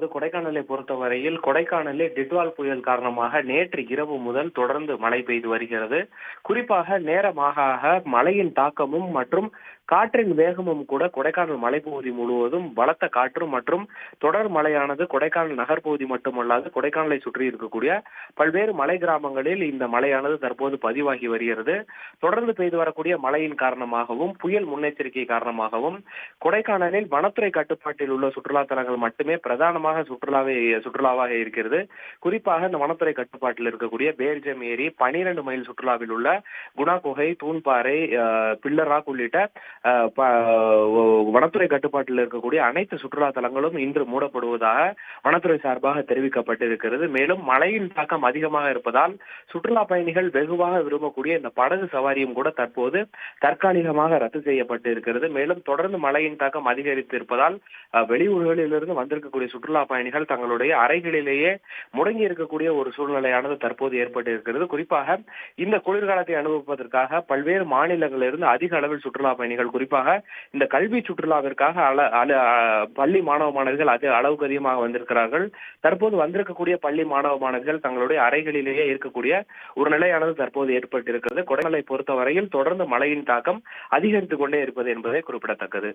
கொடைக்கானலை பொறுத்தவரையில் கொடைக்கானலில் டிட்வால் புயல் காரணமாக நேற்று இரவு முதல் தொடர்ந்து மழை பெய்து வருகிறது. குறிப்பாக நேரமாக மழையின் தாக்கமும் மற்றும் காற்றின் வேகமும் கூட கொடைக்கானல் மலைப்பகுதி முழுவதும் பலத்த காற்று மற்றும் தொடர் மழையானது கொடைக்கானல் நகர்பகுதி மட்டுமல்லாது கொடைக்கானலை சுற்றி இருக்கக்கூடிய பல்வேறு மலை கிராமங்களில் இந்த மழையானது தற்போது பதிவாகி வருகிறது. தொடர்ந்து பெய்து வரக்கூடிய மழையின் காரணமாகவும் புயல் முன்னெச்சரிக்கை காரணமாகவும் கொடைக்கானலில் வனத்துறை கட்டுப்பாட்டில் உள்ள சுற்றுலா தலங்கள் மட்டுமே பிரதானமாக சுற்றுலாவாக இருக்கிறது. குறிப்பாக இந்த வனத்துறை கட்டுப்பாட்டில் இருக்கக்கூடிய பேர்ஜம் ஏரி, 12 மைல் சுற்றுலாவில் உள்ள குணா குகை, தூண்பாறை, பில்லர் ராக் உள்ளிட்ட வனத்துறை கட்டுப்பாட்டில் இருக்கக்கூடிய அனைத்து சுற்றுலா தலங்களும் இன்று மூடப்படுவதாக வனத்துறை சார்பாக தெரிவிக்கப்பட்டிருக்கிறது. மேலும் மழையின் தாக்கம் அதிகமாக இருப்பதால் சுற்றுலா பயணிகள் வெகுவாக விரும்பக்கூடிய இந்த படகு சவாரியும் கூட தற்போது தற்காலிகமாக ரத்து செய்யப்பட்டு இருக்கிறது. மேலும் தொடர்ந்து மழையின் தாக்கம் அதிகரித்து இருப்பதால் வெளியூர்களிலிருந்து வந்திருக்கக்கூடிய சுற்றுலா பயணிகள் தங்களுடைய அறைகளிலேயே முடங்கி இருக்கக்கூடிய ஒரு சூழ்நிலையானது தற்போது ஏற்பட்டு இருக்கிறது. குறிப்பாக இந்த குளிர்காலத்தை அனுபவிப்பதற்காக பல்வேறு மாநிலங்களிலிருந்து அதிக அளவில் சுற்றுலா பயணிகள் குறிப்பாக இந்த கல்வி சுற்றுலாவிற்காக பள்ளி மாணவ மாணவிகள் அளவுக்கு அதிகமாக வந்திருக்கிறார்கள். தற்போது வந்திருக்கக்கூடிய பள்ளி மாணவ மாணவிகள் தங்களுடைய அறைகளிலேயே இருக்கக்கூடிய ஒரு நிலையானது தற்போது ஏற்பட்டிருக்கிறது. கொடைக்கானலை பொறுத்தவரையில் தொடர்ந்து மழையின் தாக்கம் அதிகரித்துக் கொண்டே இருப்பது என்பதை குறிப்பிடத்தக்கது.